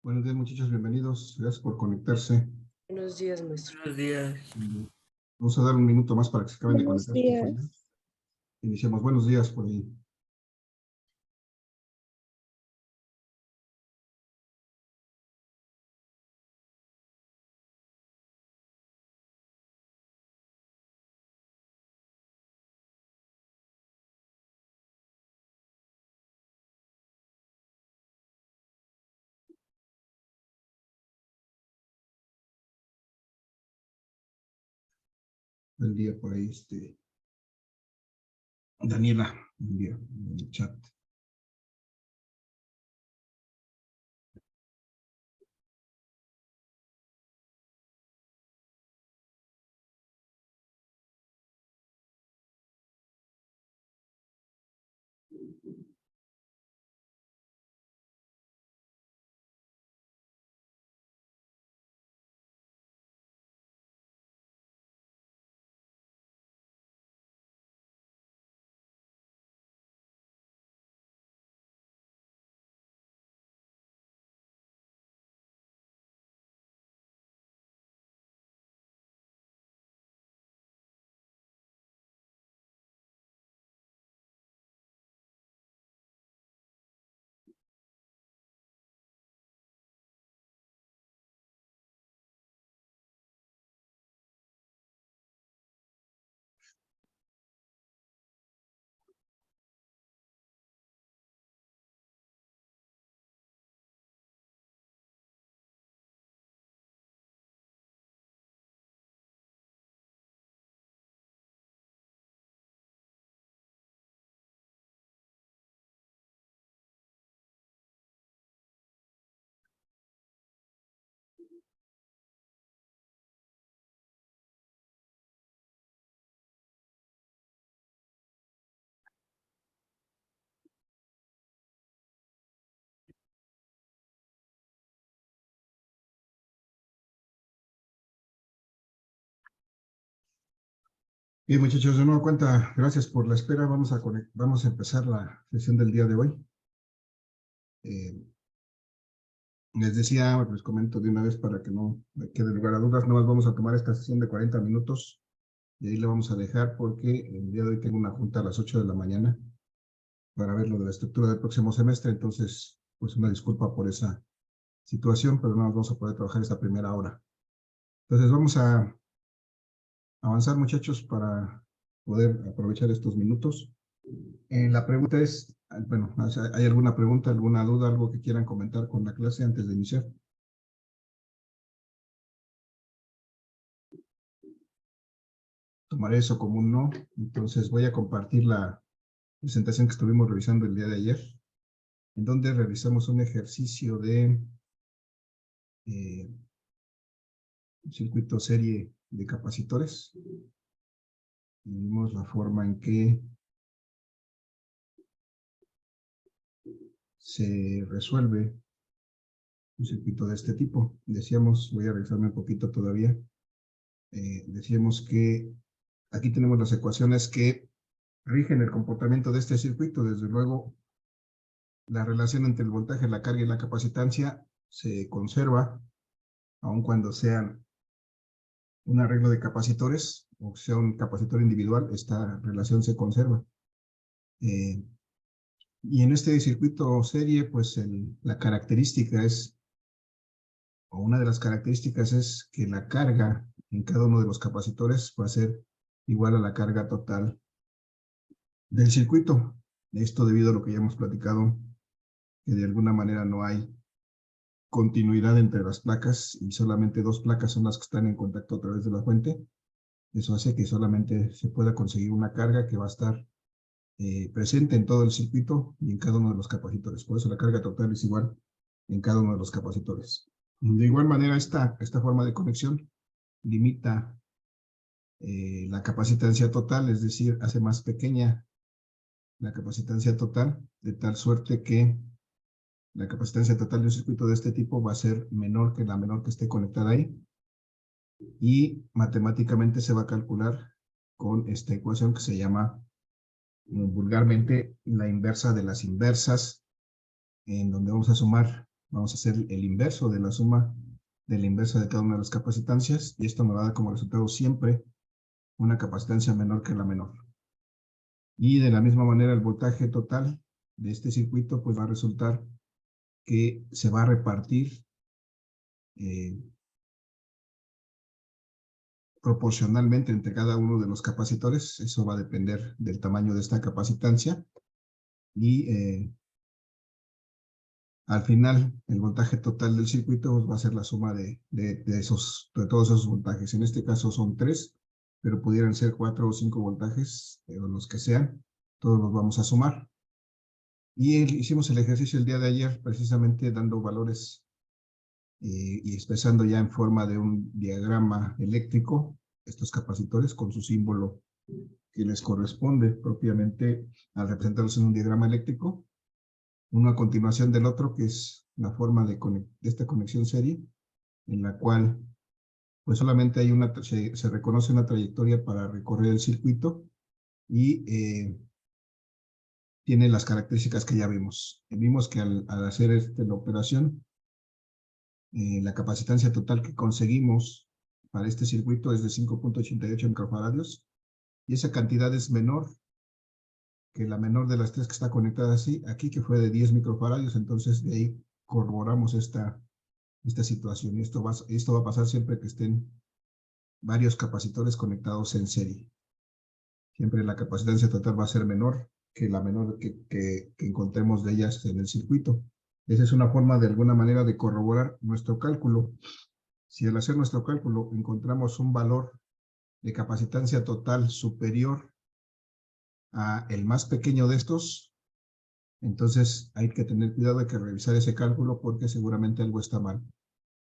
Buenos días, muchachos, bienvenidos. Gracias por conectarse. Buenos días, maestro. Buenos días. Vamos a dar un minuto más para que se acaben de Buenos conectar estos días. jóvenes. Iniciamos. Buenos días por ahí. Buen día por ahí, Daniela, buen día en el chat. Bien, muchachos, de nueva cuenta, gracias por la espera. Vamos a empezar la sesión del día de hoy. Les decía, les comento de una vez para que no me quede lugar a dudas, nomás vamos a tomar esta sesión de 40 minutos y ahí le vamos a dejar porque el día de hoy tengo una junta a las 8 de la mañana para ver lo de la estructura del próximo semestre, entonces, pues una disculpa por esa situación, pero no nos vamos a poder trabajar esta primera hora. Entonces vamos a avanzar, muchachos, para poder aprovechar estos minutos. La pregunta es, bueno, ¿hay alguna pregunta, alguna duda, algo que quieran comentar con la clase antes de iniciar? Tomaré eso como un no, entonces voy a compartir la presentación que estuvimos revisando el día de ayer, en donde realizamos un ejercicio de un circuito serie de capacitores. Vimos la forma en que se resuelve un circuito de este tipo. Decíamos, voy a revisarme un poquito todavía, decíamos que aquí tenemos las ecuaciones que rigen el comportamiento de este circuito. Desde luego, la relación entre el voltaje, la carga y la capacitancia se conserva, aun cuando sean un arreglo de capacitores o sea un capacitor individual, esta relación se conserva. Y en este circuito serie, pues la característica es, o una de las características es que la carga en cada uno de los capacitores va a ser igual a la carga total del circuito. Esto debido a lo que ya hemos platicado, que de alguna manera no hay continuidad entre las placas y solamente dos placas son las que están en contacto a través de la fuente. Eso hace que solamente se pueda conseguir una carga que va a estar presente en todo el circuito y en cada uno de los capacitores. Por eso la carga total es igual en cada uno de los capacitores. De igual manera, esta forma de conexión limita la capacitancia total, es decir, hace más pequeña la capacitancia total, de tal suerte que la capacitancia total de un circuito de este tipo va a ser menor que la menor que esté conectada ahí, y matemáticamente se va a calcular con esta ecuación que se llama vulgarmente la inversa de las inversas, en donde vamos a sumar vamos a hacer el inverso de la suma de la inversa de cada una de las capacitancias, y esto me va a dar como resultado siempre una capacitancia menor que la menor. Y de la misma manera el voltaje total de este circuito pues va a resultar que se va a repartir proporcionalmente entre cada uno de los capacitores. Eso va a depender del tamaño de esta capacitancia, y al final el voltaje total del circuito pues, va a ser la suma de todos esos voltajes. En este caso son 3, pero pudieran ser 4 o 5 voltajes, o los que sean, todos los vamos a sumar. Y hicimos el ejercicio el día de ayer precisamente dando valores y expresando ya en forma de un diagrama eléctrico estos capacitores con su símbolo que les corresponde propiamente al representarlos en un diagrama eléctrico, uno a continuación del otro, que es la forma de esta conexión serie, en la cual pues solamente hay se reconoce una trayectoria para recorrer el circuito, y tiene las características que ya vimos. Vimos que al hacer la operación, la capacitancia total que conseguimos para este circuito es de 5.88 microfaradios, y esa cantidad es menor que la menor de las 3 que está conectada aquí, que fue de 10 microfaradios. Entonces de ahí corroboramos esta situación, y esto va a pasar siempre que estén varios capacitores conectados en serie. Siempre la capacitancia total va a ser menor que la menor que encontremos de ellas en el circuito. Esa es una forma de alguna manera de corroborar nuestro cálculo. Si al hacer nuestro cálculo encontramos un valor de capacitancia total superior a el más pequeño de estos, entonces hay que tener cuidado, hay que revisar ese cálculo porque seguramente algo está mal.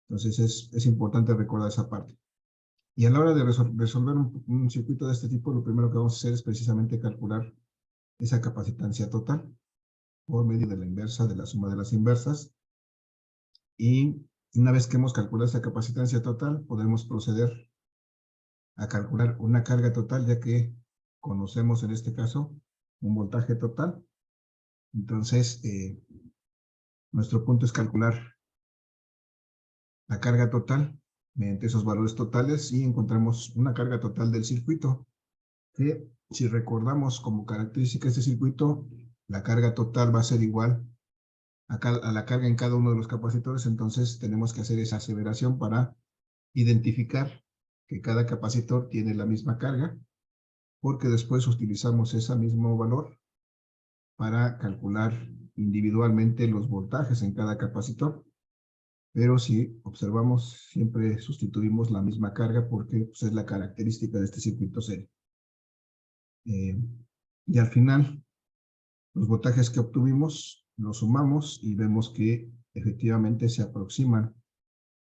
Entonces es importante recordar esa parte. Y a la hora de resolver un circuito de este tipo, lo primero que vamos a hacer es precisamente calcular esa capacitancia total por medio de la inversa de la suma de las inversas. Y una vez que hemos calculado esa capacitancia total, podemos proceder a calcular una carga total, ya que conocemos en este caso un voltaje total. Entonces, nuestro punto es calcular la carga total mediante esos valores totales, y encontramos una carga total del circuito, que si recordamos como característica de este circuito, la carga total va a ser igual a la carga en cada uno de los capacitores. Entonces tenemos que hacer esa aseveración para identificar que cada capacitor tiene la misma carga, porque después utilizamos ese mismo valor para calcular individualmente los voltajes en cada capacitor. Pero si observamos, siempre sustituimos la misma carga porque pues, es la característica de este circuito serie. Y al final, los voltajes que obtuvimos los sumamos y vemos que efectivamente se aproximan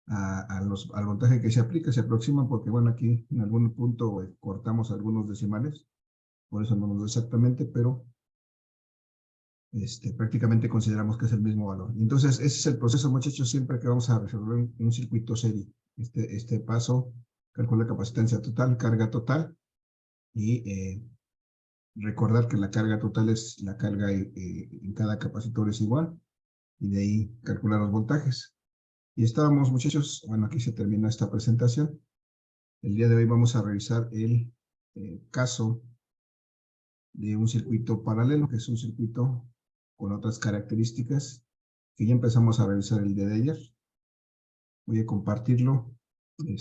al voltaje que se aplica. Se aproximan porque, bueno, aquí en algún punto cortamos algunos decimales, por eso no nos da exactamente, pero prácticamente consideramos que es el mismo valor. Entonces, ese es el proceso, muchachos, siempre que vamos a resolver un circuito serie. Este paso, calcula capacitancia total, carga total, y recordar que la carga total es la carga en cada capacitor es igual, y de ahí calcular los voltajes. Y estábamos, muchachos, bueno, aquí se termina esta presentación. El día de hoy vamos a revisar el caso de un circuito paralelo, que es un circuito con otras características que ya empezamos a revisar el día de ayer. Voy a compartirlo. El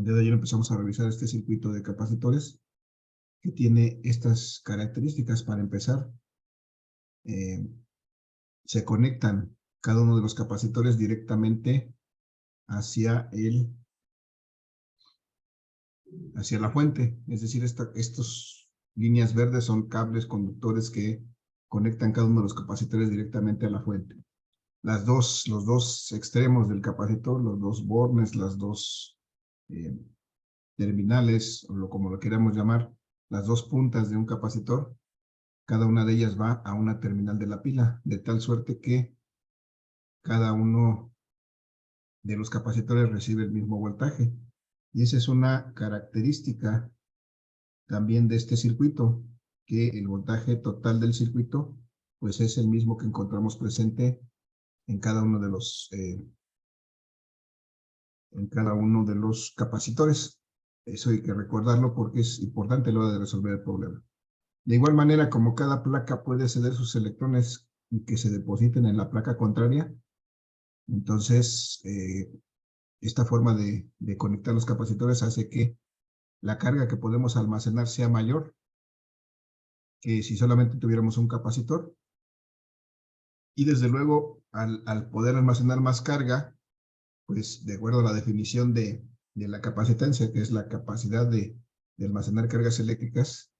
día de ayer empezamos a revisar este circuito de capacitores que tiene estas características. Para empezar, se conectan cada uno de los capacitores directamente hacia la fuente. Es decir, estos líneas verdes son cables conductores que conectan cada uno de los capacitores directamente a la fuente. Los dos extremos del capacitor, los dos bornes, las dos terminales, o como lo queramos llamar, las dos puntas de un capacitor, cada una de ellas va a una terminal de la pila, de tal suerte que cada uno de los capacitores recibe el mismo voltaje. Y esa es una característica también de este circuito, que el voltaje total del circuito pues es el mismo que encontramos presente en cada uno de los capacitores. Eso hay que recordarlo porque es importante a la hora de resolver el problema. De igual manera, como cada placa puede ceder sus electrones y que se depositen en la placa contraria, entonces esta forma de conectar los capacitores hace que la carga que podemos almacenar sea mayor que si solamente tuviéramos un capacitor. Y desde luego, al poder almacenar más carga, pues de acuerdo a la definición de la capacitancia, que es la capacidad de almacenar cargas eléctricas,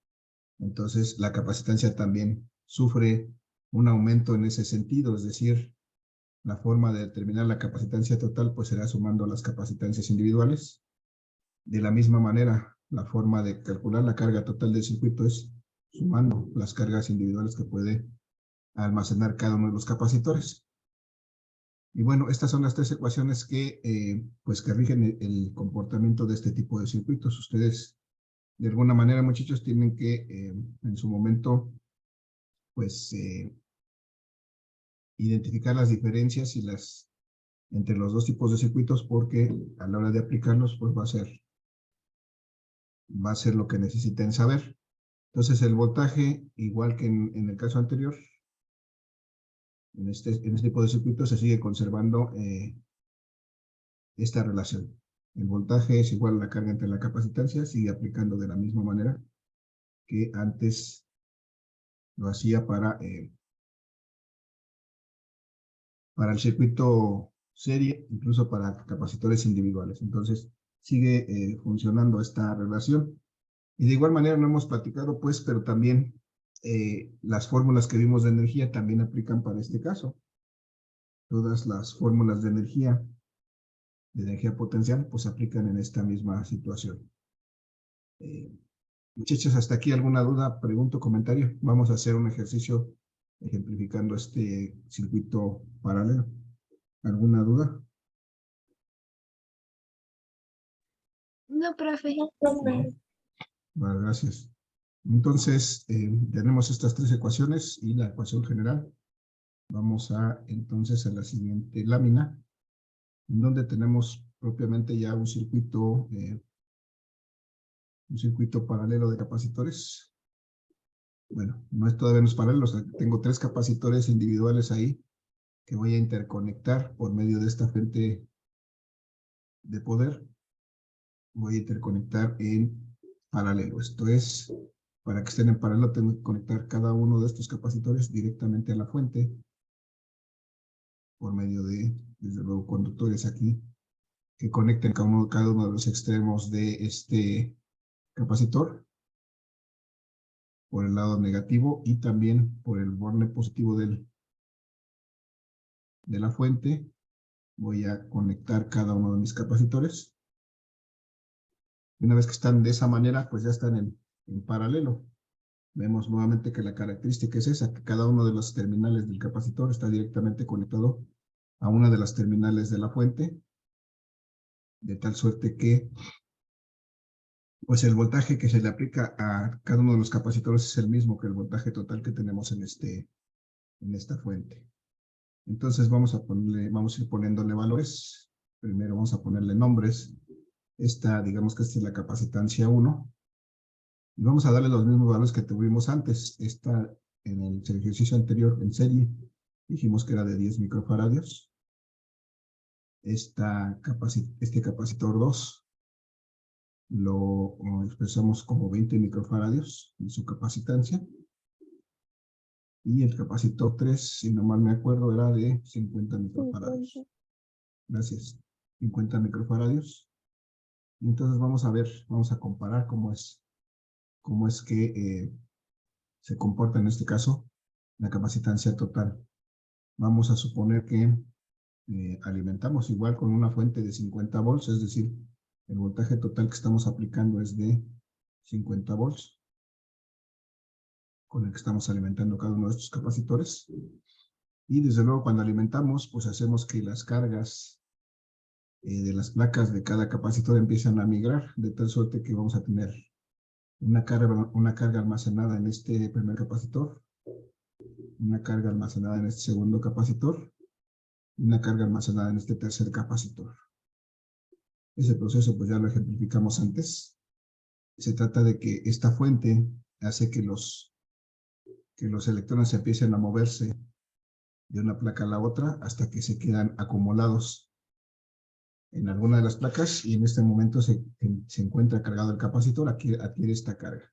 entonces la capacitancia también sufre un aumento en ese sentido, es decir, la forma de determinar la capacitancia total pues será sumando las capacitancias individuales. De la misma manera, la forma de calcular la carga total del circuito es sumando las cargas individuales que puede almacenar cada uno de los capacitores. Y bueno, estas son las tres ecuaciones que rigen el comportamiento de este tipo de circuitos. Ustedes, de alguna manera, muchachos, tienen que en su momento, identificar las diferencias entre los dos tipos de circuitos, porque a la hora de aplicarlos, pues va a ser lo que necesiten saber. Entonces, el voltaje, igual que en el caso anterior, en este tipo de circuitos se sigue conservando esta relación. El voltaje es igual a la carga entre la capacitancia, sigue aplicando de la misma manera que antes lo hacía para el circuito serie, incluso para capacitores individuales. Entonces, sigue funcionando esta relación. Y de igual manera no hemos platicado, pues, pero también las fórmulas que vimos de energía también aplican para este caso. Todas las fórmulas de energía potencial, pues aplican en esta misma situación. Muchachos, hasta aquí alguna duda, pregunta, comentario. Vamos a hacer un ejercicio ejemplificando este circuito paralelo. ¿Alguna duda? No, profe. Vale, gracias. Entonces, tenemos estas tres ecuaciones y la ecuación general. Vamos entonces a la siguiente lámina, en donde tenemos propiamente ya un circuito paralelo de capacitores. Bueno, todavía no es paralelo, o sea, tengo tres capacitores individuales ahí que voy a interconectar por medio de esta fuente de poder. Voy a interconectar en paralelo. Esto es, para que estén en paralelo, tengo que conectar cada uno de estos capacitores directamente a la fuente por medio de, desde luego, conductores aquí que conecten cada uno de los extremos de este capacitor por el lado negativo y también por el borde positivo de la fuente. Voy a conectar cada uno de mis capacitores. Una vez que están de esa manera, pues ya están en paralelo. Vemos nuevamente que la característica es esa, que cada uno de los terminales del capacitor está directamente conectado a una de las terminales de la fuente, de tal suerte que pues el voltaje que se le aplica a cada uno de los capacitores es el mismo que el voltaje total que tenemos en esta fuente. Entonces vamos a ir poniéndole valores. Primero vamos a ponerle nombres. Digamos que esta es la capacitancia 1. Y vamos a darle los mismos valores que tuvimos antes. En el ejercicio anterior en serie dijimos que era de 10 microfaradios. Este capacitor 2 lo expresamos como 20 microfaradios en su capacitancia. Y el capacitor 3, si no mal me acuerdo, era de 50 microfaradios. Gracias. 50 microfaradios. Y entonces vamos a comparar cómo es que se comporta en este caso la capacitancia total. Vamos a suponer que alimentamos igual con una fuente de 50 volts, es decir, el voltaje total que estamos aplicando es de 50 volts, con el que estamos alimentando cada uno de estos capacitores. Y desde luego cuando alimentamos, pues hacemos que las cargas de las placas de cada capacitor empiezan a migrar, de tal suerte que vamos a tener una carga almacenada en este primer capacitor, una carga almacenada en este segundo capacitor, y una carga almacenada en este tercer capacitor. Ese proceso pues ya lo ejemplificamos antes. Se trata de que esta fuente hace que los electrones empiecen a moverse de una placa a la otra hasta que se quedan acumulados en alguna de las placas y en este momento se encuentra cargado el capacitor, adquiere esta carga.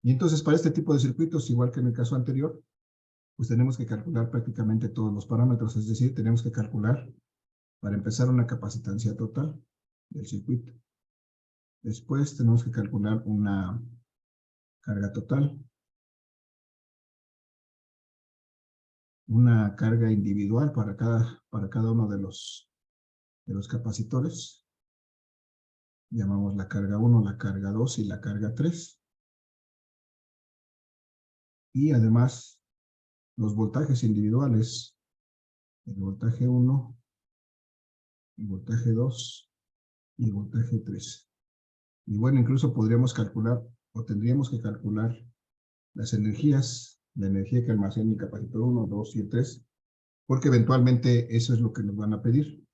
Y entonces para este tipo de circuitos, igual que en el caso anterior, pues tenemos que calcular prácticamente todos los parámetros, es decir, tenemos que calcular para empezar una capacitancia total del circuito. Después tenemos que calcular una carga total, una carga individual para cada uno de los capacitores. Llamamos la carga 1, la carga 2 y la carga 3. Y además los voltajes individuales, el voltaje 1, el voltaje 2 y el voltaje 3. Y bueno, incluso podríamos calcular o tendríamos que calcular las energías, la energía que almacena el capacitor 1, 2 y el 3, porque eventualmente eso es lo que nos van a pedir.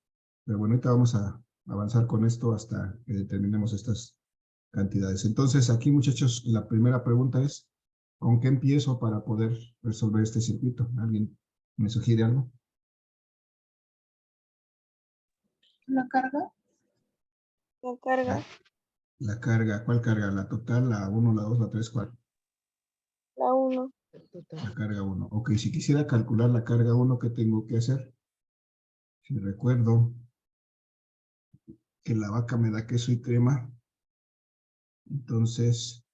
Pero bueno, ahorita vamos a avanzar con esto hasta que determinemos estas cantidades. Entonces, aquí, muchachos, la primera pregunta es, ¿con qué empiezo para poder resolver este circuito? ¿Alguien me sugiere algo? ¿La carga? La carga, La carga, ¿cuál carga? ¿La total, la 1, la 2, la 3, cuál? la 1. La carga 1. Ok, si quisiera calcular la carga 1, ¿qué tengo que hacer? Si recuerdo que la vaca me da queso y crema, entonces,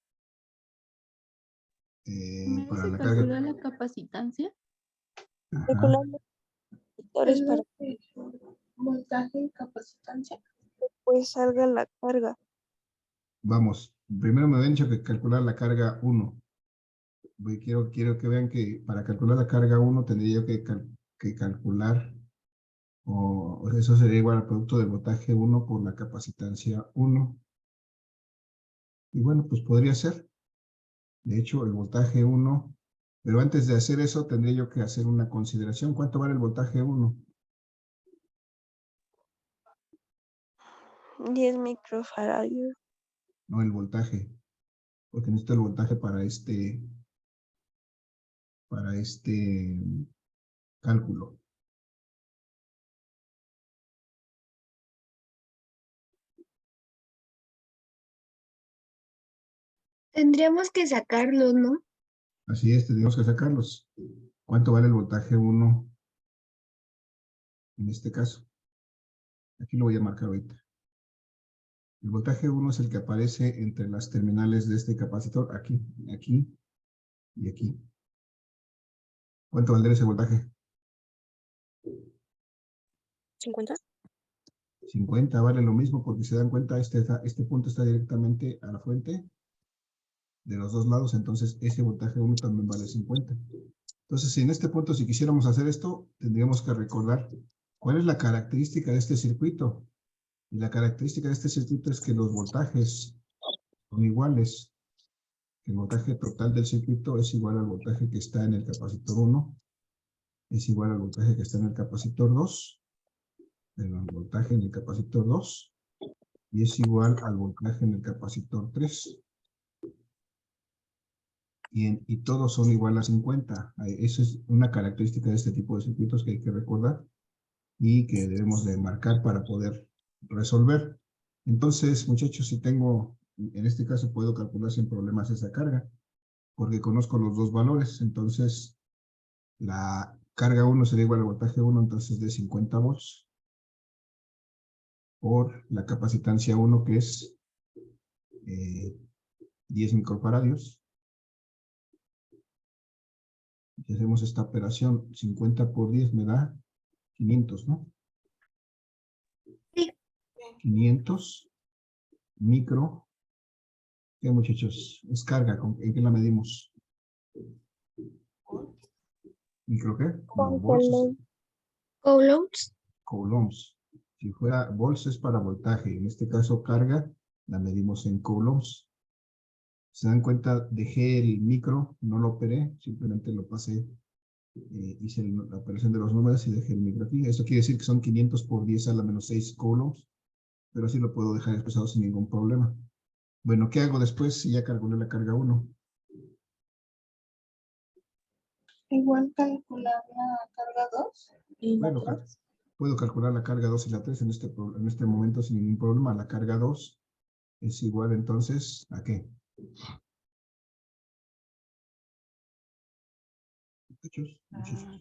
para la carga... calcula la capacitancia? Ajá, Calculamos factores para Voltaje y capacitancia. que pues salga la carga. vamos, primero me habían dicho que calcular la carga 1. Quiero que vean que para calcular la carga 1 tendría yo que calcular, o eso sería igual al producto del voltaje 1 por la capacitancia 1. Y bueno, pues podría ser. De hecho, el voltaje 1, pero antes de hacer eso tendría yo que hacer una consideración. ¿Cuánto vale el voltaje 1? 10 microfaradios. No, el voltaje, porque necesito el voltaje para este cálculo. Tendríamos que sacarlo, ¿no? Así es, tenemos que sacarlos. ¿Cuánto vale el voltaje 1 en este caso? Aquí lo voy a marcar ahorita. El voltaje 1 es el que aparece entre las terminales de este capacitor, aquí, aquí y aquí. ¿Cuánto valdría ese voltaje? 50. 50, vale lo mismo, porque se dan cuenta, este punto está directamente a la fuente de los dos lados, entonces ese voltaje 1 también vale 50. Entonces, en este punto, si quisiéramos hacer esto, tendríamos que recordar cuál es la característica de este circuito. Y la característica de este circuito es que los voltajes son iguales. El voltaje total del circuito es igual al voltaje que está en el capacitor 1, es igual al voltaje que está en el capacitor 2, el voltaje en el capacitor 2, y es igual al voltaje en el capacitor 3. Y todos son igual a 50. Eso es una característica de este tipo de circuitos que hay que recordar y que debemos de marcar para poder resolver. Entonces, muchachos, si tengo, en este caso puedo calcular sin problemas esa carga, porque conozco los dos valores. Entonces, la carga 1 sería igual al voltaje 1, entonces de 50 volts, por la capacitancia 1, que es 10 microfaradios. Si hacemos esta operación, 50 por 10 me da 500, ¿no? Sí. 500 micro. ¿Qué, muchachos? Es carga, ¿en qué la medimos? ¿Micro qué? No, volts. Coulombs. Coulombs. Si fuera volts es para voltaje, en este caso carga, la medimos en coulombs. ¿Se dan cuenta? Dejé el micro, no lo operé, simplemente lo pasé hice la operación de los números y dejé el micro aquí. Esto quiere decir que son 500 por 10 a la menos 6 coulombs, pero así lo puedo dejar expresado sin ningún problema. Bueno, ¿qué hago después si ya calculé la carga 1? Igual calcular la carga 2 y la Bueno, 3. puedo calcular la carga 2 y la 3 en este momento sin ningún problema. La carga 2 es igual entonces ¿a qué? Muchachos.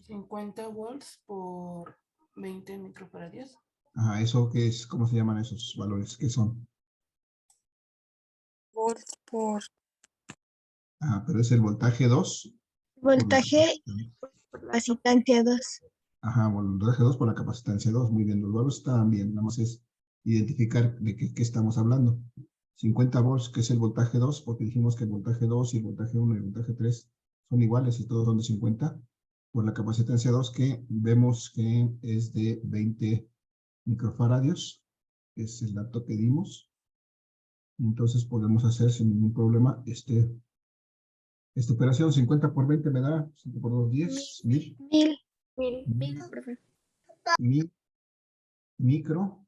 50 volts por 20 microfaradios. Ajá, ¿eso qué es? ¿Cómo se llaman esos valores? ¿Qué son? Volts por Ajá, pero es el voltaje 2. Voltaje por capacitancia 2. Ajá, voltaje 2 por la capacitancia 2. Muy bien, los valores estaban bien. Nada más es identificar de qué estamos hablando. 50 volts, que es el voltaje 2, porque dijimos que el voltaje 2 y el voltaje 1 y el voltaje 3 son iguales y todos son de 50. Por la capacitancia 2, que vemos que es de 20 microfaradios, que es el dato que dimos. Entonces podemos hacer sin ningún problema esta operación. 50 por 20 me da 5 por 2, 10, 1000. 1000. Profe. 1000 micro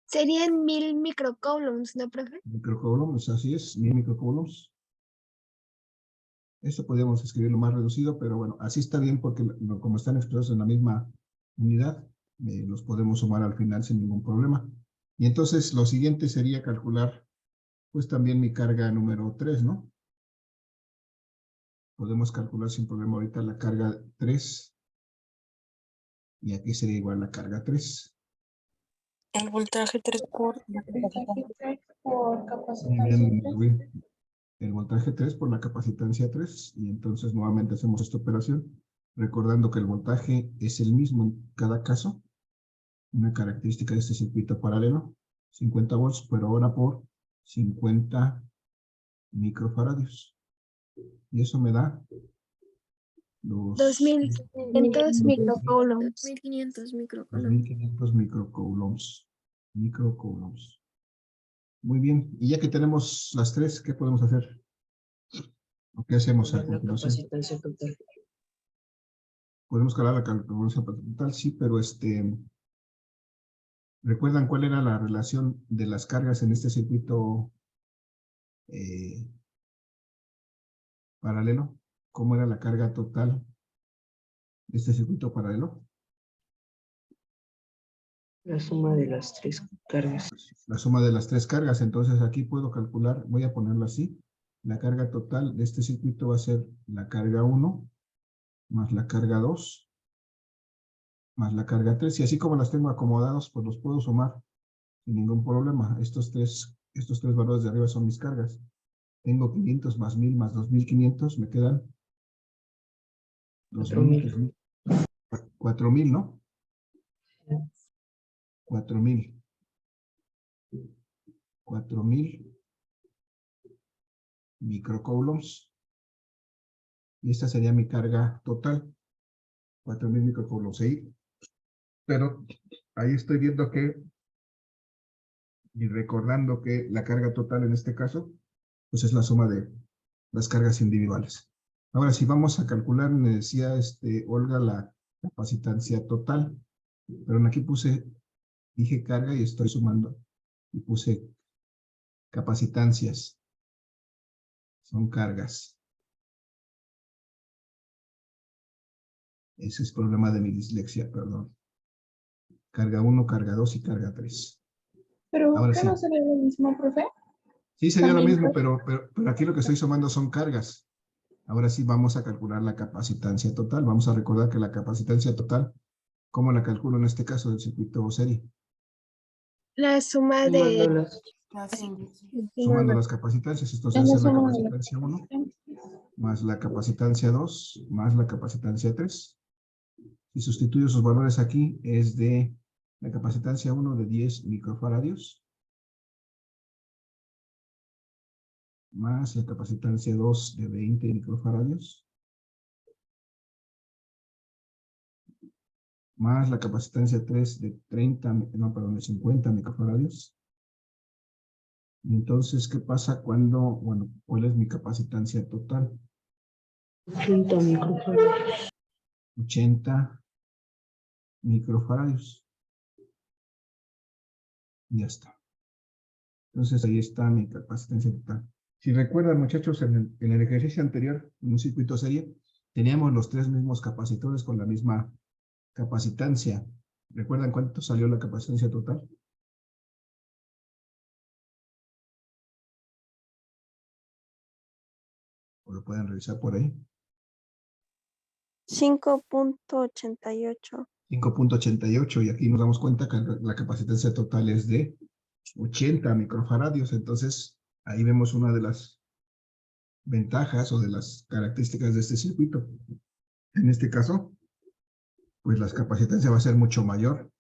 Serían 1000 microcoulombs, ¿no, profe? microcoulombs, así es, 1000 microcoulombs. Esto podríamos escribirlo más reducido, pero bueno, así está bien porque como están expresados en la misma unidad, los podemos sumar al final sin ningún problema. Y entonces lo siguiente sería calcular pues también mi carga número 3, ¿no? Podemos calcular sin problema ahorita la carga 3. Y aquí sería igual la carga 3. el voltaje 3 por la Voltaje 3 por Muy capacitancia bien, 3. Rubí. El voltaje 3 por la capacitancia 3. Y entonces nuevamente hacemos esta operación, recordando que el voltaje es el mismo en cada caso. Una característica de este circuito paralelo, 50 volts, pero ahora por 50 microfaradios. Y eso me da los 2500 microcoulombs. 2500 microcoulombs. Muy bien. Y ya que tenemos las tres, ¿qué podemos hacer? ¿O qué hacemos a continuación? Capacitancia total. Podemos calcular la capacitancia total, sí, pero ¿recuerdan cuál era la relación de las cargas en este circuito paralelo? ¿Cómo era la carga total de este circuito paralelo? La suma de las tres cargas. La suma de las tres cargas. Entonces aquí puedo calcular, voy a ponerlo así. La carga total de este circuito va a ser la carga 1 más la carga 2 más la carga 3. Y así como las tengo acomodados, pues los puedo sumar sin ningún problema. Estos tres valores de arriba son mis cargas. Tengo 500 más 1000 más 2500, me quedan 2000, 4000, ¿no? 4000 microcoulombs. Y esta sería mi carga total. 4000 microcoulombs. ¿Sí? Pero ahí estoy viendo que, y recordando que la carga total en este caso, pues es la suma de las cargas individuales. Ahora, si vamos a calcular, me decía Olga, la capacitancia total, pero aquí dije carga y estoy sumando, y puse capacitancias, son cargas. Ese es el problema de mi dislexia, perdón. Carga 1, carga 2 y carga 3. Pero Ahora ¿qué sí. no sería lo mismo, profe? Sí, sería lo También, mismo, profe. pero aquí lo que estoy sumando son cargas. Ahora sí vamos a calcular la capacitancia total. Vamos a recordar que la capacitancia total, ¿cómo la calculo en este caso del circuito serie? La suma Sumando de... las Sumando las capacitancias. Esto se Es la hace la suma de las capacitancia 1 capacitancias. más la capacitancia 2 más la capacitancia 3. Si sustituyo sus valores aquí, es de la capacitancia 1 de 10 microfaradios más la capacitancia 2 de 20 microfaradios más la capacitancia 3 de 50 microfaradios. Y entonces, ¿qué pasa cuando, cuál es mi capacitancia total? 30 microfaradios. 80 microfaradios. Ya está. Entonces ahí está mi capacitancia total. Si recuerdan, muchachos, en el ejercicio anterior, en un circuito serie, teníamos los tres mismos capacitores con la misma capacitancia. ¿Recuerdan cuánto salió la capacitancia total? ¿O lo pueden revisar por ahí? 5.88. 5.88, y aquí nos damos cuenta que la capacitancia total es de 80 microfaradios. Entonces, ahí vemos una de las ventajas o de las características de este circuito. En este caso, pues la capacitancia va a ser mucho mayor.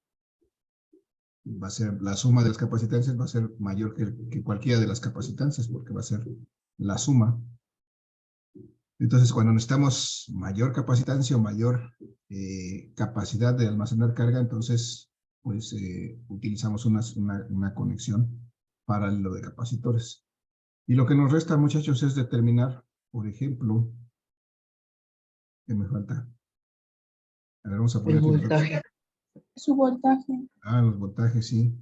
Va a ser, la suma de las capacitancias va a ser mayor que cualquiera de las capacitancias, porque va a ser la suma. Entonces, cuando necesitamos mayor capacitancia o mayor capacidad de almacenar carga, entonces, pues, utilizamos una conexión paralelo de capacitores. Y lo que nos resta, muchachos, es determinar, por ejemplo, ¿qué me falta? A ver, vamos a poner El aquí los datos. voltaje. Su voltaje. Ah, los voltajes, sí.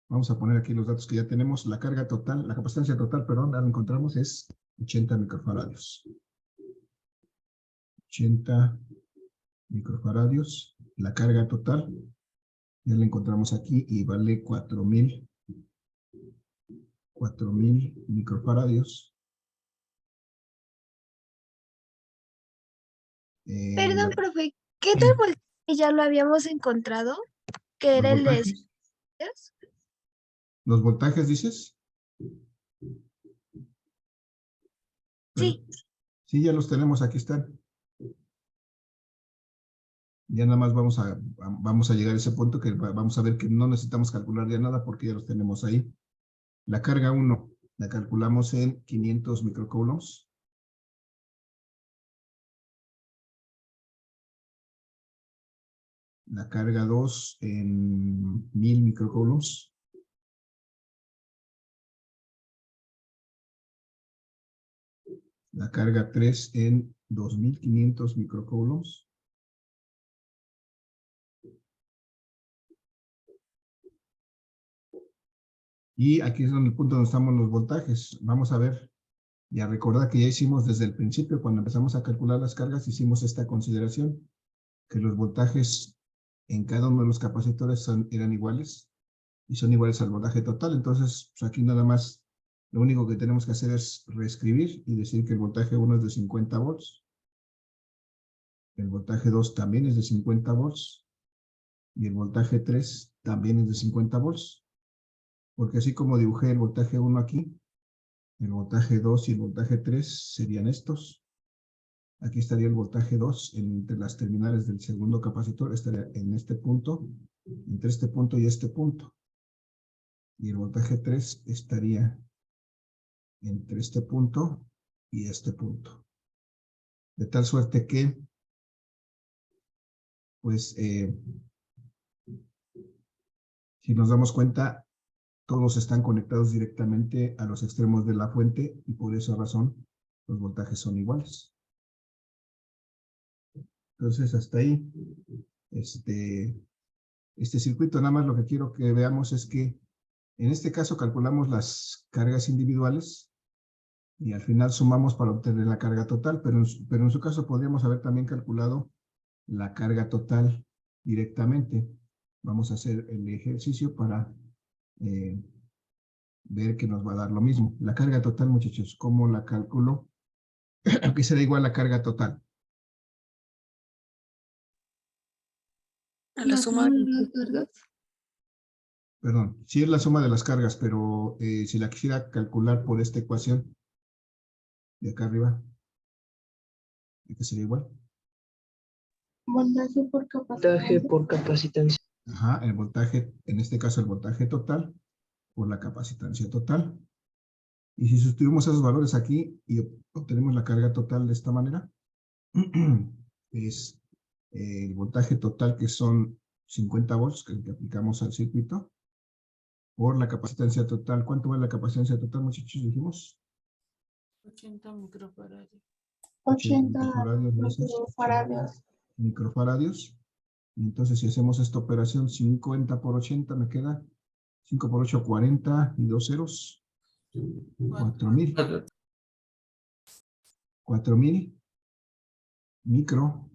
Vamos a poner aquí los datos que ya tenemos. La carga total, la capacitancia total, perdón, la encontramos, es 80 microfaradios. 80 microfaradios. La carga total, ya la encontramos aquí y vale 4.000 microfaradios. Perdón, profe, ¿qué tal voltaje ya lo habíamos encontrado? Que ¿Los era el de voltajes? ¿Los voltajes dices? Sí, Sí, ya los tenemos, aquí están. Ya nada más vamos a llegar a ese punto que vamos a ver que no necesitamos calcular ya nada porque ya los tenemos ahí. La carga 1 la calculamos en 500 microcoulombs. La carga 2 en 1000 microcoulombs. La carga 3 en 2500 microcoulombs. Y aquí es donde el punto donde estamos los voltajes. Vamos a ver y a recordar que ya hicimos desde el principio, cuando empezamos a calcular las cargas, hicimos esta consideración, que los voltajes en cada uno de los capacitores eran iguales y son iguales al voltaje total. Entonces, pues aquí nada más, lo único que tenemos que hacer es reescribir y decir que el voltaje 1 es de 50 volts. El voltaje 2 también es de 50 volts. Y el voltaje 3 también es de 50 volts. Porque así como dibujé el voltaje 1 aquí, el voltaje 2 y el voltaje 3 serían estos. Aquí estaría el voltaje 2 entre las terminales del segundo capacitor, estaría en este punto, entre este punto y este punto. Y el voltaje 3 estaría entre este punto y este punto. De tal suerte que, pues, si nos damos cuenta, todos están conectados directamente a los extremos de la fuente y por esa razón los voltajes son iguales. Entonces, hasta ahí, este circuito, nada más lo que quiero que veamos es que en este caso calculamos las cargas individuales y al final sumamos para obtener la carga total, pero en su caso podríamos haber también calculado la carga total directamente. Vamos a hacer el ejercicio para ver que nos va a dar lo mismo. La carga total, muchachos, ¿cómo la calculo? Aquí será igual la carga total. A la suma de las cargas. Perdón, sí es la suma de las cargas, pero si la quisiera calcular por esta ecuación de acá arriba, ¿qué sería igual? Voltaje por Voltaje capacitancia. por capacitancia. Ajá, el voltaje, en este caso el voltaje total, por la capacitancia total. Y si sustituimos esos valores aquí y obtenemos la carga total de esta manera, es el voltaje total, que son 50 volts que aplicamos al circuito, por la capacitancia total. ¿Cuánto vale la capacitancia total, muchachos? Dijimos 80 microfaradios. 80 microfaradios veces microfaradios. microfaradios. Y entonces si hacemos esta operación 50 por 80 me queda 5 por 8, 40 y 2 ceros. 4000. 4000 micro.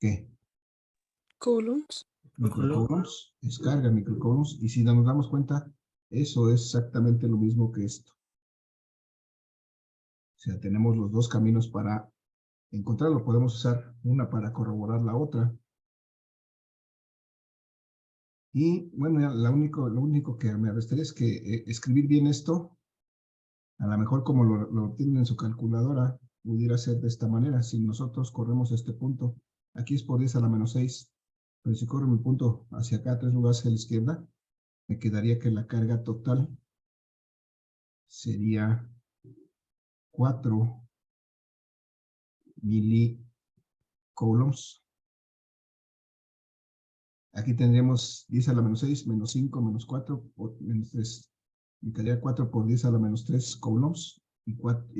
¿Qué? Coulombs. Microcoulombs. Es carga microcoulombs. Y si nos damos cuenta, eso es exactamente lo mismo que esto. O sea, tenemos los dos caminos para encontrarlo. Podemos usar una para corroborar la otra. Y bueno, ya lo único que me restaría es que escribir bien esto, a lo mejor como lo tienen en su calculadora, pudiera ser de esta manera. Si nosotros corremos este punto, aquí es por 10 a la menos 6, pero si corro mi punto hacia acá, 3 lugares hacia la izquierda, me quedaría que la carga total sería 4 milicoulombs. Aquí tendríamos 10 a la menos 6, menos 5, menos 4, menos 3. Me quedaría 4 por 10 a la menos 3 coulombs. Y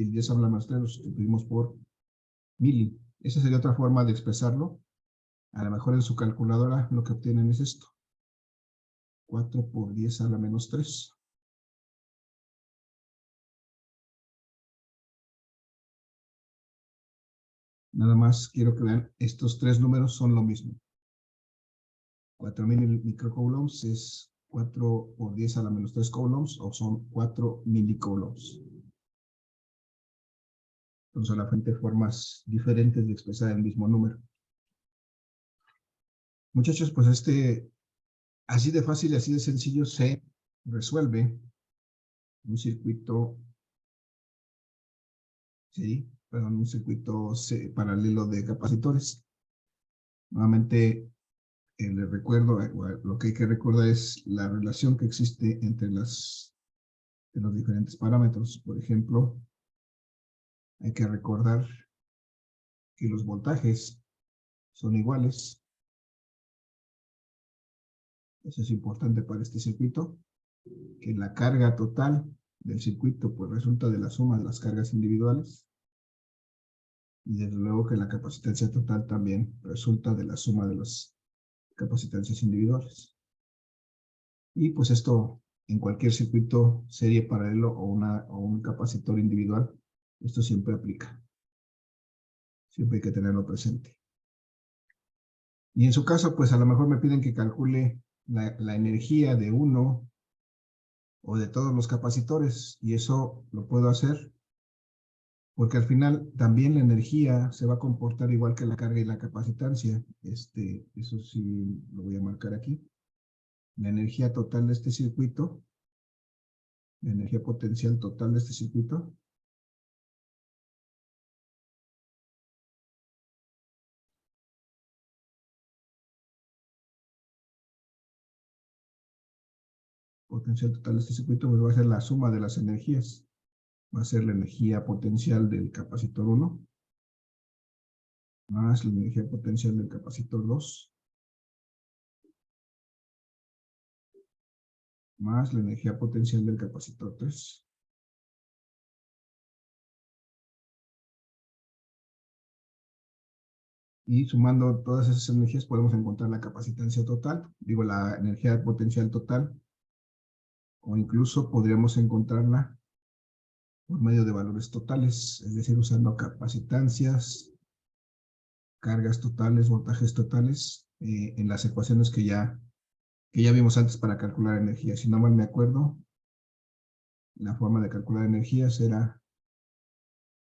10 a la menos 3 lo sustituimos por mili. Esa sería otra forma de expresarlo. A lo mejor en su calculadora lo que obtienen es esto. 4 por 10 a la menos 3. Nada más quiero que vean, estos tres números son lo mismo. 4000 microcoulombs es 4 por 10 a la menos 3 coulombs o son 4 milicoulombs. Son solamente formas diferentes de expresar el mismo número. Muchachos, pues así de fácil y así de sencillo se resuelve un circuito, un circuito paralelo de capacitores. Nuevamente, les recuerdo, lo que hay que recordar es la relación que existe entre los diferentes parámetros. Por ejemplo, hay que recordar que los voltajes son iguales. Eso es importante para este circuito, que la carga total del circuito pues resulta de la suma de las cargas individuales. Y desde luego que la capacitancia total también resulta de la suma de las capacitancias individuales. Y pues esto en cualquier circuito serie paralelo o un capacitor individual, esto siempre aplica. Siempre hay que tenerlo presente. Y en su caso, pues a lo mejor me piden que calcule la energía de uno o de todos los capacitores, y eso lo puedo hacer porque al final también la energía se va a comportar igual que la carga y la capacitancia. Eso sí lo voy a marcar aquí. La energía total de este circuito, la energía potencial total de este circuito, potencial total de este circuito, pues va a ser la suma de las energías. Va a ser la energía potencial del capacitor 1 más la energía potencial del capacitor 2 más la energía potencial del capacitor 3. Y sumando todas esas energías podemos encontrar la capacitancia total, digo la energía potencial total, o incluso podríamos encontrarla por medio de valores totales, es decir, usando capacitancias, cargas totales, voltajes totales, en las ecuaciones que ya vimos antes para calcular energía. Si no mal me acuerdo, la forma de calcular energías era,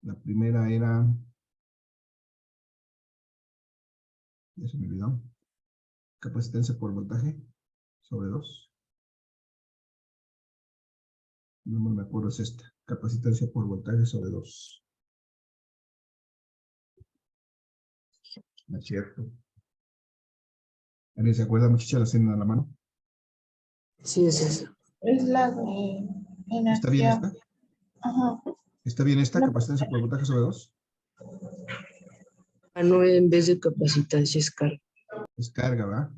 la primera era, ya se me olvidó, capacitancia por voltaje sobre 2. No me acuerdo, es esta, capacitancia por voltaje sobre 2. No es cierto. ¿Alguien se acuerda, muchachos? ¿La tienen a la mano? Sí, es eso. Es la de energía. ¿Está bien esta? Ajá. ¿Está bien esta, No. capacitancia por voltaje sobre 2? Ah, no, en vez de capacitancia es carga. Es carga, ¿verdad?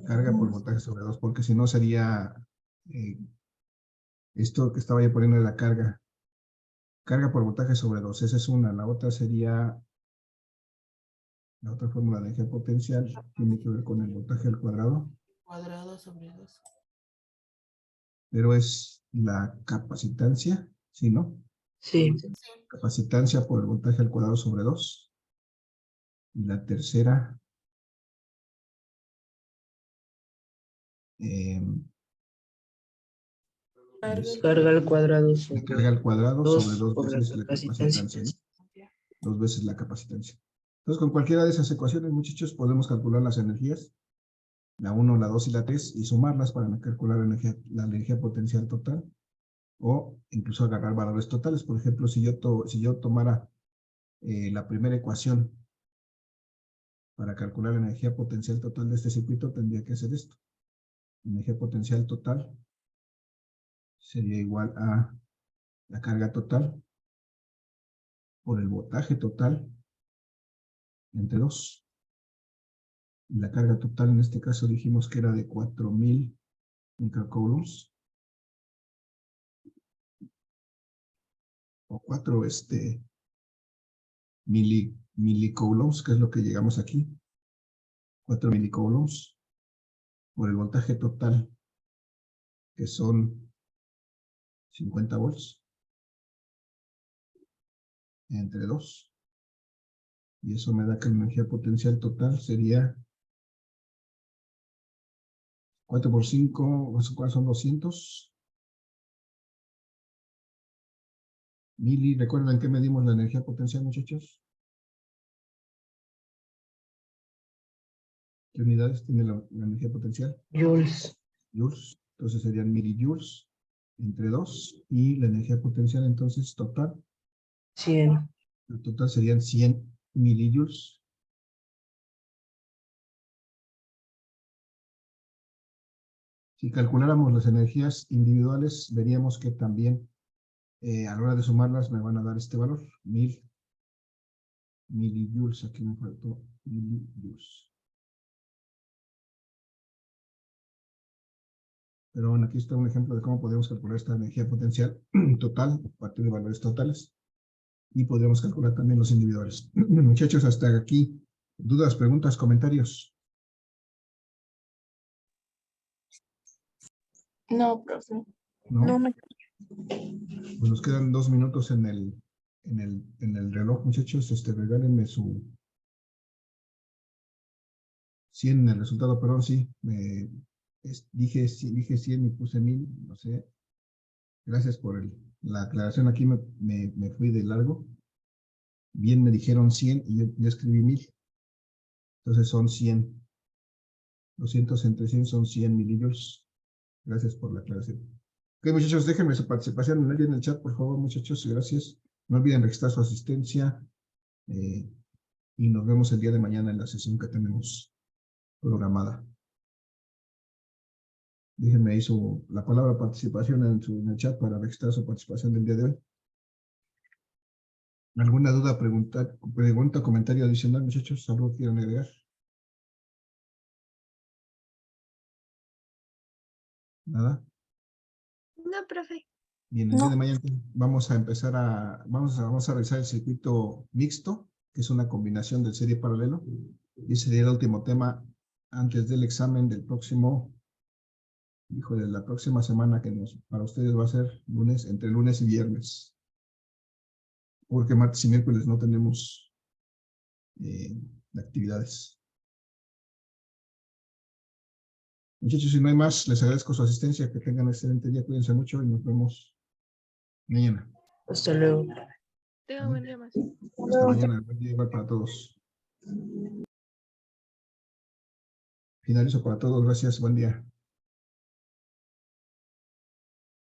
Carga por voltaje sobre 2, porque si no sería esto que estaba yo poniendo de la carga. Carga por voltaje sobre 2, esa es una. La otra sería La otra fórmula de energía potencial tiene que ver con el voltaje al cuadrado, Cuadrado sobre 2. pero es la capacitancia, ¿sí, no? Sí, Capacitancia por el voltaje al cuadrado sobre 2. Y la tercera, carga al cuadrado la sobre carga al cuadrado sobre 2 por la veces la capacitancia. capacitancia, ¿no? 2 veces la capacitancia. Entonces, con cualquiera de esas ecuaciones, muchachos, podemos calcular las energías, la 1, la 2 y la 3, y sumarlas para calcular la energía potencial total, o incluso agarrar valores totales. Por ejemplo, si yo tomara la primera ecuación para calcular la energía potencial total de este circuito, tendría que hacer esto. La energía potencial total sería igual a la carga total por el voltaje total entre 2. La carga total en este caso dijimos que era de 4000 microcoulombs. O 4 milicoulombs, que es lo que llegamos aquí. 4 milicoulombs por el voltaje total, que son 50 volts, entre 2. Y eso me da que la energía potencial total sería 4 por 5, ¿cuáles son 200? Mili, ¿recuerdan que medimos la energía potencial, muchachos? ¿Qué unidades tiene la energía potencial? Joules. Joules. Entonces serían milijoules entre 2. Y la energía potencial entonces total. 100. El total serían 100 milijoules. Si calculáramos las energías individuales, veríamos que también a la hora de sumarlas me van a dar este valor, 1000 milijoules. Aquí me faltó milijoules. Pero bueno, aquí está un ejemplo de cómo podemos calcular esta energía potencial total a partir de valores totales. Y podríamos calcular también los individuales. Muchachos, hasta aquí. ¿Dudas, preguntas, comentarios? No, profe. ¿No? No me. Pues nos quedan 2 minutos en el reloj, muchachos. Regálenme su 100 en el resultado, perdón, sí. Dije 100 y puse 1000, no sé. Gracias por la aclaración. Aquí me fui de largo. Bien me dijeron 100 y yo escribí 1000. Entonces son 100. 200 entre 100 son 100 milillos. Gracias por la aclaración. Ok, muchachos, déjenme su participación en el chat, por favor, muchachos. Gracias. No olviden registrar su asistencia. Y nos vemos el día de mañana en la sesión que tenemos programada. Déjenme ahí la palabra participación en el chat para registrar su participación del día de hoy. ¿Alguna duda, pregunta, comentario adicional, muchachos? ¿Algo quieran agregar? ¿Nada? No, profe. Bien, el día de mañana vamos a empezar vamos a realizar el circuito mixto, que es una combinación del serie paralelo. Y ese sería el último tema antes del examen del próximo, de la próxima semana, que para ustedes va a ser entre lunes y viernes. Porque martes y miércoles no tenemos actividades. Muchachos, si no hay más, les agradezco su asistencia. Que tengan un excelente día. Cuídense mucho y nos vemos mañana. Hasta luego. Tengo buen día más. Hasta mañana. Buen día igual para todos. Finalizo para todos. Gracias. Buen día.